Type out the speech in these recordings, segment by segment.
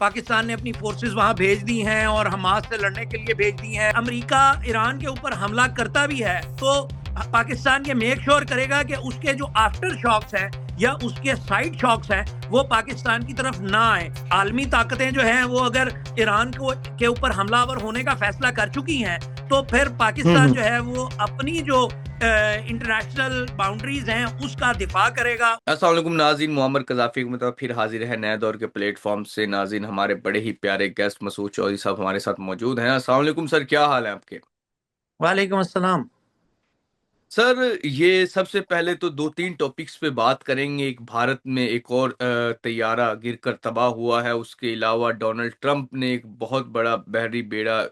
पाकिस्तान ने अपनी फोर्सेस वहां भेज दी हैं और हमास से लड़ने के लिए भेज दी हैं। अमेरिका ईरान के ऊपर हमला करता भी है तो पाकिस्तान ये मेक श्योर करेगा कि उसके जो आफ्टर शॉक्स हैं या उसके साइड शॉक्स हैं वो पाकिस्तान की तरफ ना आए। आलमी ताकतें जो हैं वो अगर ईरान को के ऊपर हमलावर होने का फैसला कर चुकी हैं तो फिर पाकिस्तान जो है वो अपनी जो इंटरनेशनल बाउंड्रीज हैं उसका दिफा करेगा। अस्सलाम वालेकुम नाज़रीन, मोहम्मद कज़ाफ़ी की मतलब फिर हाजिर है नए दौर के प्लेटफॉर्म से। नाज़रीन, हमारे बड़े ही प्यारे गेस्ट मसूद चौधरी साहब हमारे साथ मौजूद हैं। अस्सलाम वालेकुम सर, क्या हाल है आपके? वालेकुम अस्सलाम। सर, ये सबसे पहले तो दो तीन टॉपिक्स पे बात करेंगे। एक, भारत में एक और तैयारा गिरकर तबाह हुआ है। उसके अलावा डोनाल्ड ट्रंप ने एक बहुत बड़ा बहरी बेड़ा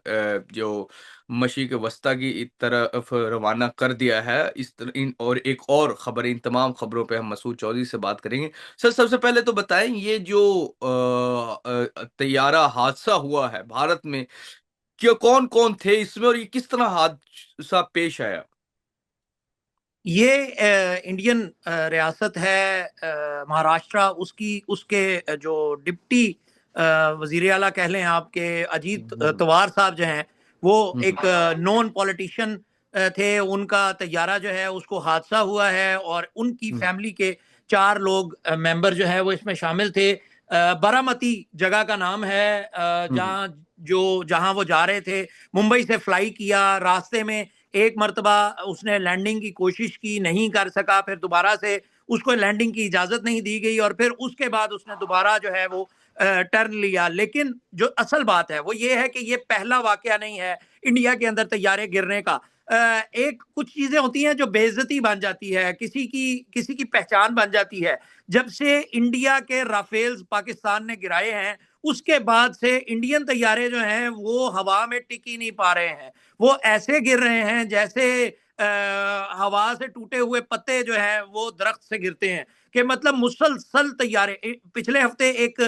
जो मशीक वस्ता की तरफ रवाना कर दिया है। इस तरह और एक और खबर, इन तमाम खबरों पे हम मसूद चौधरी से बात करेंगे। सर, सबसे पहले तो बताएं, ये जो तैयारा हादसा हुआ है भारत में, क्या कौन कौन थे इसमें और ये किस तरह हादसा पेश आया? ये इंडियन रियासत है महाराष्ट्र। उसकी उसके जो डिप्टी वजीर आला कह लें आपके अजीत हम्म। तवार साहब जो हैं वो हम्म। एक नॉन पॉलिटिशियन थे। उनका तैयारा जो है उसको हादसा हुआ है और उनकी हम्म। फैमिली के 4 लोग मेंबर जो है वो इसमें शामिल थे। बारामती जगह का नाम है हम्म। जहां वो जा रहे थे। मुंबई से फ्लाई किया, रास्ते में एक मर्तबा उसने लैंडिंग की कोशिश की, नहीं कर सका, फिर दोबारा से उसको लैंडिंग की इजाजत नहीं दी गई और फिर उसके बाद उसने दोबारा जो है वो टर्न लिया। लेकिन जो असल बात है वो ये है कि ये पहला वाकया नहीं है इंडिया के अंदर तैयारे गिरने का। एक कुछ चीजें होती हैं जो बेइज्जती बन जाती है, किसी की पहचान बन जाती है। जब से इंडिया के राफेल्स पाकिस्तान ने गिराए हैं उसके बाद से इंडियन तैयारे जो हैं वो हवा में टिक ही नहीं पा रहे हैं। वो ऐसे गिर रहे हैं जैसे हवा से टूटे हुए पत्ते जो हैं वो दरख्त से गिरते हैं। कि मतलब मुसलसल तैयारे, पिछले हफ्ते एक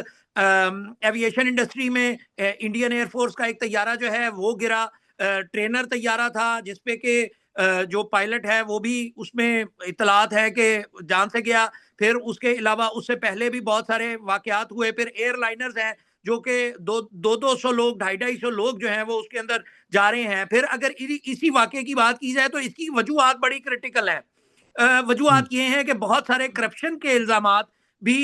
एविएशन इंडस्ट्री में इंडियन एयरफोर्स का एक तैयारा जो है वो गिरा। ट्रेनर तैयारा था जिसपे के जो पायलट है वो भी उसमें इतलात है कि जान से गया। फिर उसके अलावा उससे पहले भी बहुत सारे वाकयात हुए। फिर एयरलाइनर्स हैं जो कि दो सौ लोग, 250 लोग जो हैं वो उसके अंदर जा रहे हैं। फिर अगर इसी वाकये की बात की जाए तो इसकी वजूहत बड़ी क्रिटिकल है। हम्म। वजूहत ये हैं कि बहुत सारे करप्शन के इल्जामात भी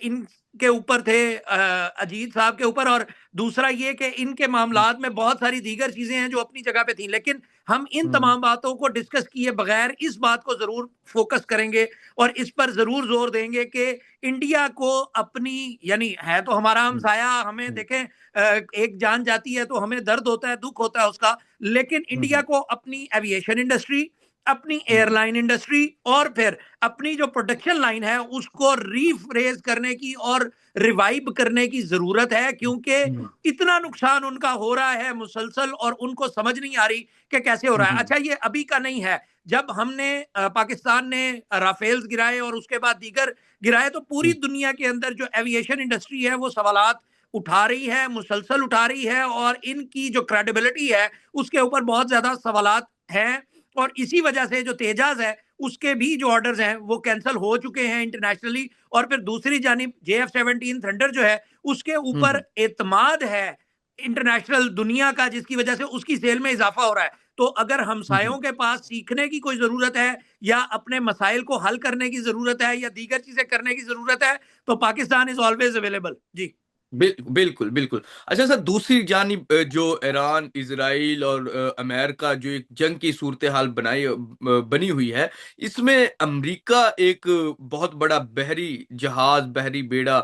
इनके ऊपर थे, अजीत साहब के ऊपर। और दूसरा ये कि इनके मामलात में बहुत सारी दीगर चीजें हैं जो अपनी जगह पे थी। लेकिन हम इन हम्म। तमाम बातों को डिस्कस किए बगैर इस बात को जरूर फोकस करेंगे और इस पर जरूर जोर देंगे कि इंडिया को अपनी, यानी है तो हमारा हम्म। हमसाया, हमें हम्म। देखें एक जान जाती है तो हमें दर्द होता है, दुख होता है उसका। लेकिन इंडिया हम्म। को अपनी एविएशन इंडस्ट्री, अपनी हम्म। एयरलाइन इंडस्ट्री और फिर अपनी जो प्रोडक्शन लाइन है उसको रीफ्रेज करने की और रिवाइव करने की जरूरत है। क्योंकि हम्म। इतना नुकसान उनका हो रहा है मुसलसल और उनको समझ नहीं आ रही कि कैसे हो रहा है। हम्म। अच्छा, ये अभी का नहीं है। जब हमने पाकिस्तान ने राफेल्स गिराए और उसके बाद दीगर गिराए तो पूरी हम्म। दुनिया के अंदर जो एविएशन इंडस्ट्री है वो सवालात उठा रही है, मुसलसल उठा रही है और इनकी जो क्रेडिबिलिटी है उसके ऊपर बहुत ज्यादा सवालात हैं। और इसी वजह से जो तेजाज है उसके भी जो ऑर्डर्स हैं वो कैंसिल हो चुके हैं इंटरनेशनली। और फिर दूसरी जानिब JF-17 थंडर जो है उसके ऊपर हम्म। एतमाद है इंटरनेशनल दुनिया का, जिसकी वजह से उसकी सेल में इजाफा हो रहा है। तो अगर हम्म। हमसायों के पास सीखने की कोई जरूरत है या अपने मसाइल को हल करने की जरूरत है या दीगर चीजें करने की जरूरत है तो पाकिस्तान इज ऑलवेज अवेलेबल जी। बिल्कुल बिल्कुल। अच्छा सर, दूसरी जानिब जो ईरान, इजराइल और अमेरिका जो एक जंग की सूरत हाल बनी हुई है, इसमें अमेरिका एक बहुत बड़ा बहरी जहाज, बहरी बेड़ा,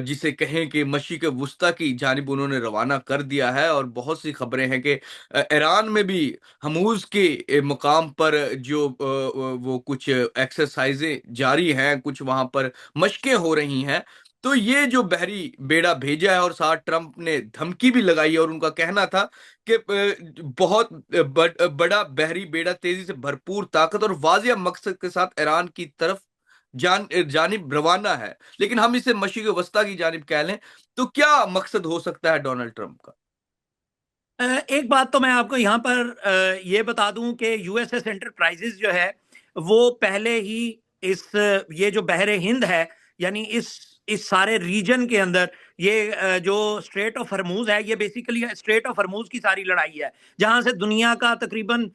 जिसे कहें कि मशीक वुस्ता की जानिब उन्होंने रवाना कर दिया है। और बहुत सी खबरें हैं कि ईरान में भी हमूज के मुकाम पर जो वो कुछ एक्सरसाइजें जारी हैं, कुछ वहां पर मशकें हो रही हैं। तो ये जो बहरी बेड़ा भेजा है और साथ ट्रंप ने धमकी भी लगाई है और उनका कहना था कि बहुत बड़ा बहरी बेड़ा तेजी से भरपूर ताकत और वाजिया मकसद के साथ ईरान की तरफ जानिब रवाना है। लेकिन हम इसे मशीक वस्ता की जानिब कह लें तो क्या मकसद हो सकता है डोनाल्ड ट्रंप का? एक बात तो मैं आपको यहाँ पर ये बता दूं कि यूएसएस एंटरप्राइजेज जो है वो पहले ही इस ये जो बहरे हिंद है, यानी इस इस सारे रीजन के अंदर ये जो स्ट्रेट ऑफ हरमूज है, ये बेसिकली स्ट्रेट ऑफ हरमूज की सारी लड़ाई है, जहां से दुनिया का तकरीबन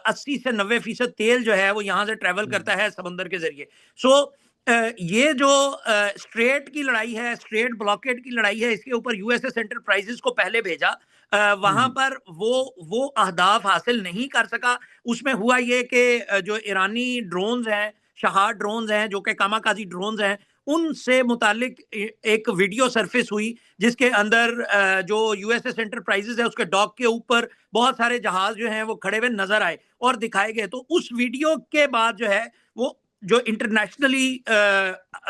80 से 90% तेल जो है वो यहां से ट्रेवल करता है समंदर के जरिए। सो ये जो स्ट्रेट की लड़ाई है, स्ट्रेट ब्लॉकेट की लड़ाई है, इसके ऊपर यूएसएस एंटरप्राइजेस को पहले भेजा, वहां पर वो अहदाफ हासिल नहीं कर सका। उसमें हुआ ये कि जो ईरानी ड्रोन्स हैं, शहाद ड्रोन्स हैं, जो कि कामाकाजी ड्रोन्स हैं, उनसे मुतालिक एक वीडियो सरफेस हुई, जिसके अंदर जो यूएसएस एंटरप्राइजेस है उसके डॉक के ऊपर बहुत सारे जहाज जो हैं वो खड़े हुए नजर आए और दिखाए गए। तो उस वीडियो के बाद जो है वो जो इंटरनेशनली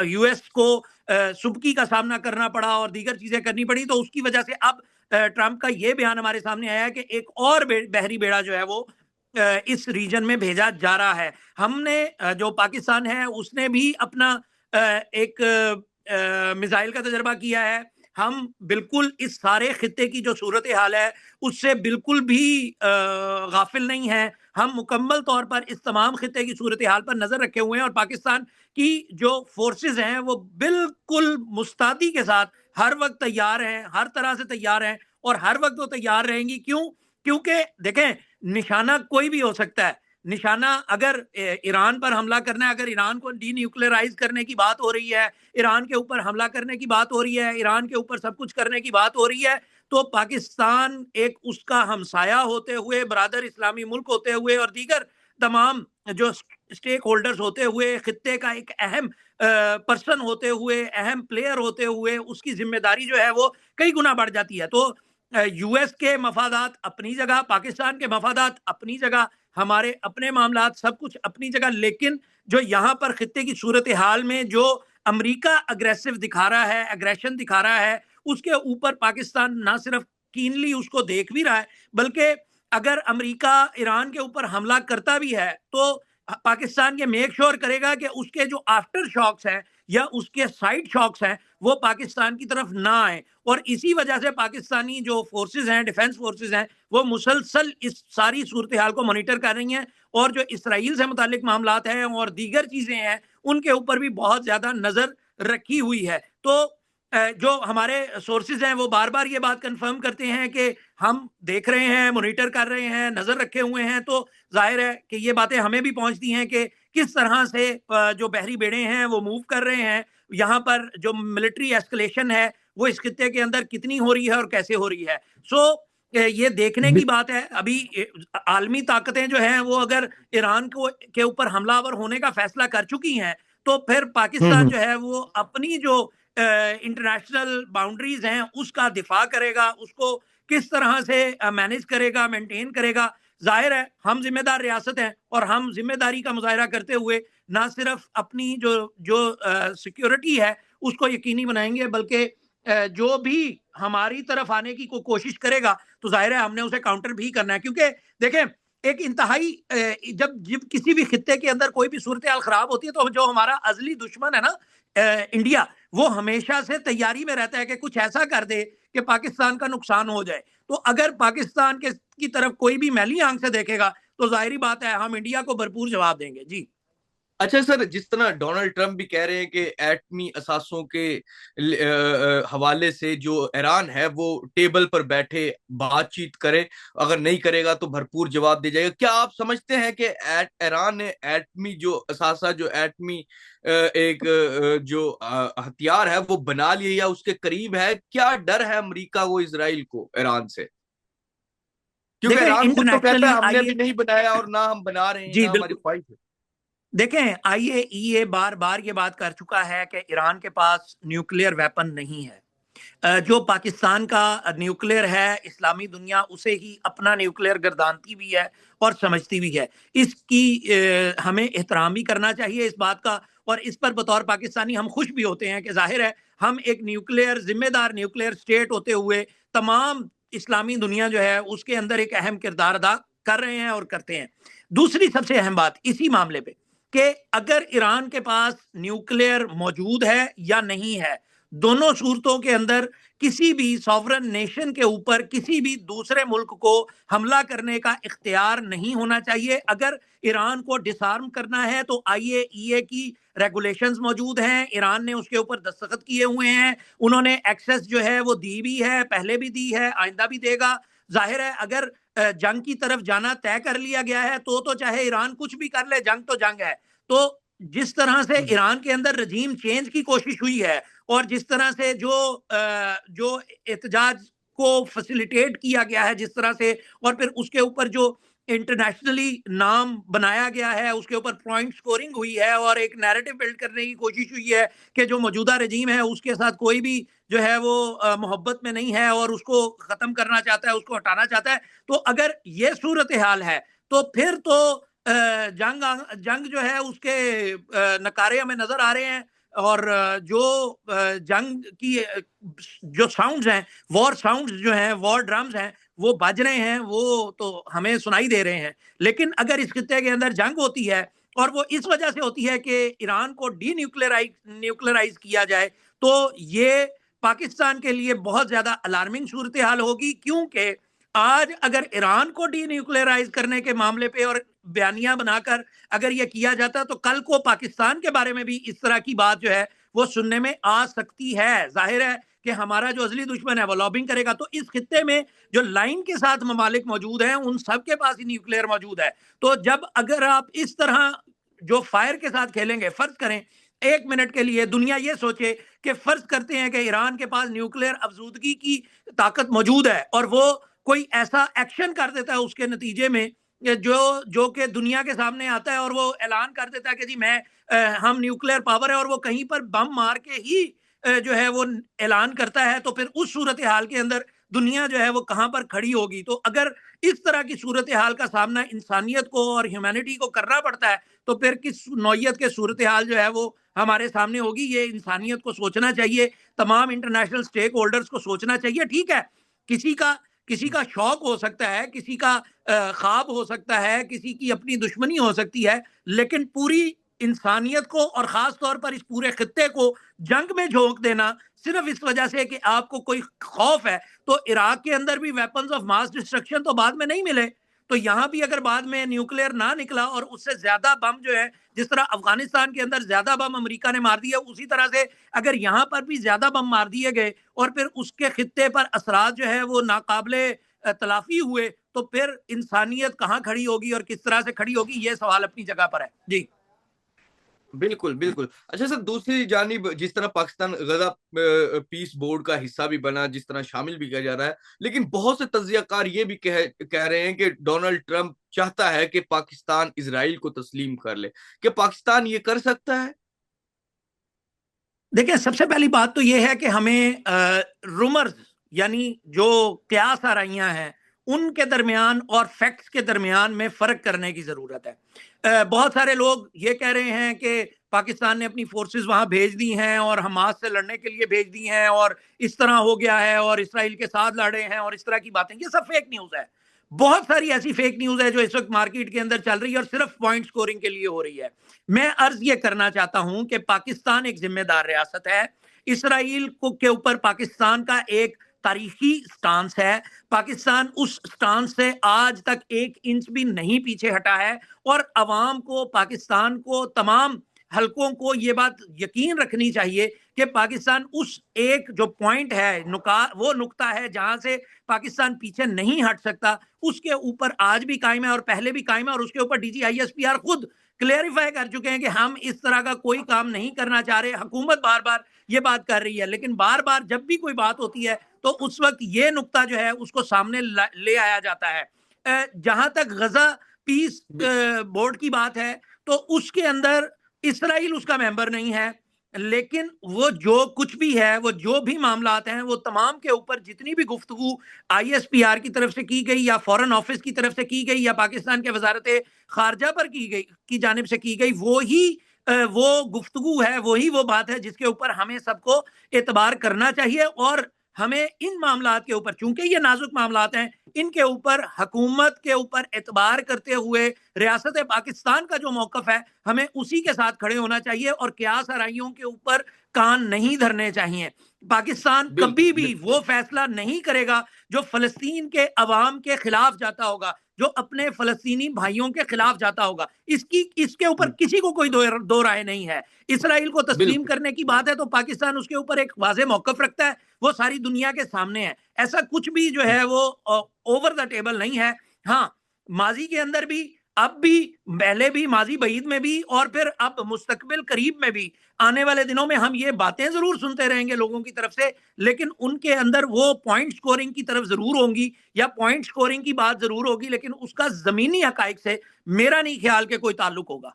यूएस को सुबकी का सामना करना पड़ा और दीगर चीजें करनी पड़ी, तो उसकी वजह से अब ट्रंप का ये बयान हमारे सामने आया कि एक और बहरी बेड़ा जो है वो इस रीजन में भेजा जा रहा है। हमने जो पाकिस्तान है उसने भी अपना एक मिसाइल का तजर्बा किया है। हम बिल्कुल इस सारे खित्ते की जो सूरत हाल है उससे बिल्कुल भी गाफिल नहीं है। हम मुकम्मल तौर पर इस तमाम खित्ते की सूरत हाल पर नजर रखे हुए हैं और पाकिस्तान की जो फोर्सेस हैं वो बिल्कुल मुस्तैदी के साथ हर वक्त तैयार हैं, हर तरह से तैयार हैं और हर वक्त वो तैयार रहेंगी। क्यों? क्योंकि देखें, निशाना कोई भी हो सकता है। निशाना अगर ईरान पर हमला करना है, अगर ईरान को डी न्यूक्लियराइज करने की बात हो रही है, ईरान के ऊपर हमला करने की बात हो रही है, ईरान के ऊपर सब कुछ करने की बात हो रही है, तो पाकिस्तान एक उसका हमसाया होते हुए, बरादर इस्लामी मुल्क होते हुए और दीगर तमाम जो स्टेक होल्डर्स होते हुए, खित्ते का एक अहम पर्सन होते हुए, अहम प्लेयर होते हुए, उसकी जिम्मेदारी जो है वो कई गुना बढ़ जाती है। तो यूएस के मफादात अपनी जगह, पाकिस्तान के मफादात अपनी जगह, हमारे अपने मामलात सब कुछ अपनी जगह, लेकिन जो यहाँ पर खित्ते की सूरत हाल में जो अमेरिका अग्रेसिव दिखा रहा है, अग्रेशन दिखा रहा है, उसके ऊपर पाकिस्तान ना सिर्फ कीनली उसको देख भी रहा है, बल्कि अगर अमेरिका ईरान के ऊपर हमला करता भी है तो पाकिस्तान ये मेक श्योर करेगा कि उसके जो आफ्टर शॉक्स हैं या उसके साइड शॉक्स हैं वो पाकिस्तान की तरफ ना आए। और इसी वजह से पाकिस्तानी जो फोर्सेस हैं, डिफेंस फोर्सेस हैं, वो मुसलसल इस सारी सूरत हाल को मॉनिटर कर रही हैं और जो इसराइल से मुतालिक मामलात हैं और दीगर चीजें हैं उनके ऊपर भी बहुत ज्यादा नजर रखी हुई है। तो जो हमारे सोर्सेज हैं वो बार बार ये बात कंफर्म करते हैं कि हम देख रहे हैं, मॉनिटर कर रहे हैं, नजर रखे हुए हैं। तो जाहिर है कि ये बातें हमें भी पहुंचती हैं कि किस तरह से जो बहरी बेड़े हैं वो मूव कर रहे हैं, यहाँ पर जो मिलिट्री एस्केलेशन है वो इस खित्ते के अंदर कितनी हो रही है और कैसे हो रही है। सो ये देखने की बात है। अभी आलमी ताकतें जो हैं वो अगर ईरान को के ऊपर हमलावर होने का फैसला कर चुकी हैं तो फिर पाकिस्तान जो है वो अपनी जो इंटरनेशनल बाउंड्रीज हैं उसका दिफा करेगा, उसको किस तरह से मैनेज करेगा, मेंटेन करेगा। जाहिर है हम जिम्मेदार रियासत हैं और हम जिम्मेदारी का मुजाहरा करते हुए ना सिर्फ अपनी जो जो सिक्योरिटी है उसको यकीनी बनाएंगे, बल्कि जो भी हमारी तरफ आने की कोशिश करेगा तो जाहिर है हमने उसे काउंटर भी करना है। क्योंकि देखें, एक इंतहाई जब जब किसी भी खित्ते के अंदर कोई भी सूरत हाल खराब होती है तो जो हमारा अजली दुश्मन है ना, इंडिया, वो हमेशा से तैयारी में रहता है कि कुछ ऐसा कर दे कि पाकिस्तान का नुकसान हो जाए। तो अगर पाकिस्तान के की तरफ कोई भी मैली आंख से देखेगा तो जाहिर बात है हम इंडिया को भरपूर जवाब देंगे। जी। अच्छा सर, जिस तरह डोनाल्ड ट्रंप भी कह रहे हैं कि एटमी असासों के हवाले से जो ईरान है वो टेबल पर बैठे बातचीत करे, अगर नहीं करेगा तो भरपूर जवाब दे जाएगा, क्या आप समझते हैं कि ईरान ने एटमी जो असासा, जो एटमी एक जो हथियार है वो बना लिया या उसके करीब है? क्या डर है अमेरिका को, इसराइल को ईरान से? क्योंकि देखें ईरान खुद तो कहता इंटरनेशनली है हमने आइए। भी नहीं बनाया और ना हम बना रहे हैं, जी ना हमारी बिल्कुल। ख्वाहिश है। देखें, आईएईए बार बार ये बात कर चुका है कि ईरान के पास न्यूक्लियर वेपन नहीं है। जो पाकिस्तान का न्यूक्लियर है, इस्लामी दुनिया उसे ही अपना न्यूक्लियर गर्दानती भी है और समझती भी है। इसकी हमें एहतराम भी करना चाहिए इस बात का, और इस पर बतौर पाकिस्तानी हम खुश भी होते हैं कि जाहिर है हम एक न्यूक्लियर, जिम्मेदार न्यूक्लियर स्टेट होते हुए तमाम इस्लामी दुनिया जो है उसके अंदर एक अहम किरदार अदा कर रहे हैं और करते हैं। दूसरी सबसे अहम बात इसी मामले पे कि अगर ईरान के पास न्यूक्लियर मौजूद है या नहीं है, दोनों सूरतों के अंदर किसी भी सॉवरन नेशन के ऊपर किसी भी दूसरे मुल्क को हमला करने का इख्तियार नहीं होना चाहिए। अगर ईरान को डिसआर्म करना है तो आईएईए की रेगुलेशंस मौजूद हैं, ईरान ने उसके ऊपर दस्तखत किए हुए हैं, उन्होंने एक्सेस जो है वो दी भी है, पहले भी दी है, आइंदा भी देगा। जाहिर है अगर जंग की तरफ जाना तय कर लिया गया है तो चाहे ईरान कुछ भी कर ले, जंग तो जंग है। तो जिस तरह से ईरान के अंदर रजीम चेंज की कोशिश हुई है और जिस तरह से जो एहतजाज को फैसिलिटेट किया गया है जिस तरह से, और फिर उसके ऊपर जो इंटरनेशनली नाम बनाया गया है, उसके ऊपर पॉइंट स्कोरिंग हुई है और एक नैरेटिव बिल्ड करने की कोशिश हुई है कि जो मौजूदा रजीम है उसके साथ कोई भी जो है वो मोहब्बत में नहीं है और उसको खत्म करना चाहता है, उसको हटाना चाहता है। तो अगर ये सूरत हाल है तो फिर तो जंग जंग जो है उसके नकारे हमें नजर आ रहे हैं। और जो जंग की जो साउंड्स हैं, वॉर साउंड्स जो हैं, वॉर ड्रम्स हैं, वो बज रहे हैं, वो तो हमें सुनाई दे रहे हैं। लेकिन अगर इस खित्ते के अंदर जंग होती है और वो इस वजह से होती है कि ईरान को डी न्यूक्लियराइज किया जाए, तो ये पाकिस्तान के लिए बहुत ज्यादा अलार्मिंग सूरत हाल होगी। क्योंकि आज अगर ईरान को डी न्यूक्लियराइज करने के मामले पे और बयानियां बनाकर अगर ये किया जाता तो कल को पाकिस्तान के बारे में भी इस तरह की बात जो है वो सुनने में आ सकती है। जाहिर है कि हमारा जो असली दुश्मन है वो लॉबिंग करेगा। तो इस खित्ते में जो लाइन के साथ ममालिक मौजूद हैं उन सब के पास ही न्यूक्लियर मौजूद है। तो जब अगर आप इस तरह जो फायर के साथ खेलेंगे, फर्ज करें एक मिनट के लिए दुनिया ये सोचे कि फर्ज करते हैं कि ईरान के पास न्यूक्लियर अफजूदगी की ताकत मौजूद है और वो कोई ऐसा एक्शन कर देता है उसके नतीजे में जो जो कि दुनिया के सामने आता है और वो ऐलान कर देता है कि जी हम न्यूक्लियर पावर है, और वो कहीं पर बम मार के ही जो है वो ऐलान करता है। तो फिर उस सूरत हाल के अंदर दुनिया जो है वो कहां पर खड़ी होगी। तो अगर इस तरह की सूरत हाल का सामना इंसानियत को और ह्यूमैनिटी को करना पड़ता है तो फिर किस नौयत के सूरत हाल जो है वो हमारे सामने होगी। ये इंसानियत को सोचना चाहिए, तमाम इंटरनेशनल स्टेक होल्डर्स को सोचना चाहिए। ठीक है, किसी का किसी का शौक हो सकता है, किसी का ख्वाब हो सकता है, किसी की अपनी दुश्मनी हो सकती है, लेकिन पूरी इंसानियत को और खास तौर पर इस पूरे खित्ते को जंग में झोंक देना सिर्फ इस वजह से कि आपको कोई खौफ है। तो इराक के अंदर भी वेपन्स ऑफ मास डिस्ट्रक्शन तो बाद में नहीं मिले, तो यहां भी अगर बाद में न्यूक्लियर ना निकला और उससे ज्यादा बम जो है, जिस तरह अफगानिस्तान के अंदर ज्यादा बम अमेरिका ने मार दिया, उसी तरह से अगर यहां पर भी ज्यादा बम मार दिए गए और फिर उसके खित्ते पर असरात जो है वो नाकाबले तलाफी हुए, तो फिर इंसानियत कहाँ खड़ी होगी और किस तरह से खड़ी होगी, ये सवाल अपनी जगह पर है। जी बिल्कुल बिल्कुल। अच्छा सर, दूसरी जानिब जिस तरह पाकिस्तान गजा पीस बोर्ड का हिस्सा भी बना, जिस तरह शामिल भी किया जा रहा है, लेकिन बहुत से तज्जियाकार ये भी कह रहे हैं कि डोनाल्ड ट्रंप चाहता है कि पाकिस्तान इजराइल को तस्लीम कर ले। क्या पाकिस्तान ये कर सकता है? देखिए, सबसे पहली बात तो ये है कि हमें रूमर्स यानी जो क्यास आ रही हैं उनके दरमियान और फैक्ट्स के दरमियान में फर्क करने की जरूरत है। बहुत सारे लोग ये कह रहे हैं कि पाकिस्तान ने अपनी फोर्सेस वहां भेज दी हैं और हमास से लड़ने के लिए भेज दी हैं और इस तरह हो गया है और इसराइल के साथ लड़े हैं और इस तरह की बातें, ये सब फेक न्यूज है। बहुत सारी ऐसी फेक न्यूज है जो इस वक्त मार्केट के अंदर चल रही है और सिर्फ पॉइंट स्कोरिंग के लिए हो रही है। मैं अर्ज ये करना चाहता हूं कि पाकिस्तान एक जिम्मेदार रियासत है। इसराइल को के ऊपर पाकिस्तान का एक तारीखी स्टांस है। पाकिस्तान उस स्टांस से आज तक 1 इंच भी नहीं पीछे हटा है और अवाम को, पाकिस्तान को, तमाम हलकों को ये बात यकीन रखनी चाहिए कि पाकिस्तान उस एक जो पॉइंट है, वो नुक्ता है जहां से पाकिस्तान पीछे नहीं हट सकता, उसके ऊपर आज भी कायम है और पहले भी कायम है। और उसके ऊपर DGISPR खुद क्लेरिफाई कर चुके हैं कि हम इस तरह का कोई काम नहीं करना चाह रहे। हुकूमत बार बार ये बात कर रही है, लेकिन बार बार जब भी कोई बात होती है तो उस वक्त ये नुक्ता जो है उसको सामने ले आया जाता है। जहां तक गजा पीस बोर्ड की बात है तो उसके अंदर इसराइल उसका मेंबर नहीं है, लेकिन वो जो कुछ भी है, वो जो भी मामलात हैं, वो तमाम के ऊपर जितनी भी गुफ्तगू ISPR की तरफ से की गई या फॉरेन ऑफिस की तरफ से की गई या पाकिस्तान के वजारत खारजा पर की गई, की जानिब से की गई, वो ही वो गुफ्तगू है, वही वो बात है जिसके ऊपर हमें सबको एतबार करना चाहिए। और हमें इन मामलात के ऊपर, चूंकि ये नाजुक मामलात हैं, इनके ऊपर हुकूमत के ऊपर एतबार करते हुए रियासत पाकिस्तान का जो मौकफ है हमें उसी के साथ खड़े होना चाहिए और क़यास आराइयों के ऊपर कान नहीं धरने चाहिए। पाकिस्तान बिल्कुल कभी भी बिल्कुल वो फैसला नहीं करेगा जो फ़लस्तीन के अवाम के खिलाफ जाता होगा, जो अपने फ़लस्तीनी भाइयों के खिलाफ जाता होगा। इसके ऊपर किसी को कोई दो राय नहीं है। इसराइल को तस्लीम बिल्कुल करने की बात है तो पाकिस्तान उसके ऊपर एक वाज़ेह मौक़िफ़ रखता है, वो सारी दुनिया के सामने है। ऐसा कुछ भी जो है वो ओवर द टेबल नहीं है। हाँ, माजी के अंदर भी, अब भी, पहले भी, माजी बईद में भी और फिर अब मुस्तकबिल करीब में भी आने वाले दिनों में हम ये बातें जरूर सुनते रहेंगे लोगों की तरफ से, लेकिन उनके अंदर वो पॉइंट स्कोरिंग की तरफ जरूर होंगी या पॉइंट स्कोरिंग की बात जरूर होगी, लेकिन उसका जमीनी हकाइक से मेरा नहीं ख्याल के कोई ताल्लुक होगा।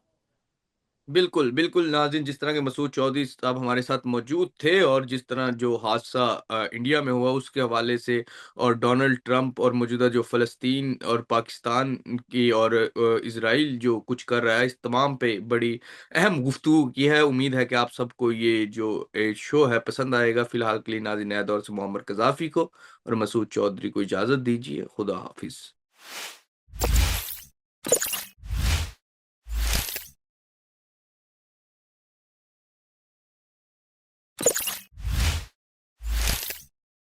बिल्कुल, बिल्कुल नाज़रीन, जिस तरह के मसूद चौधरी साहब हमारे साथ मौजूद थे और जिस तरह जो हादसा इंडिया में हुआ उसके हवाले से, और डोनाल्ड ट्रंप और मौजूदा जो फ़लस्तीन और पाकिस्तान की और इज़राइल जो कुछ कर रहा है, इस तमाम पे बड़ी अहम गुफ्तगू की है। उम्मीद है कि आप सबको ये जो शो है पसंद आएगा। फ़िलहाल के लिए नाज़रीन, नया दौर से मोहम्मद कज़ाफ़ी को और मसूद चौधरी को इजाज़त दीजिए। खुदा हाफ़िज़।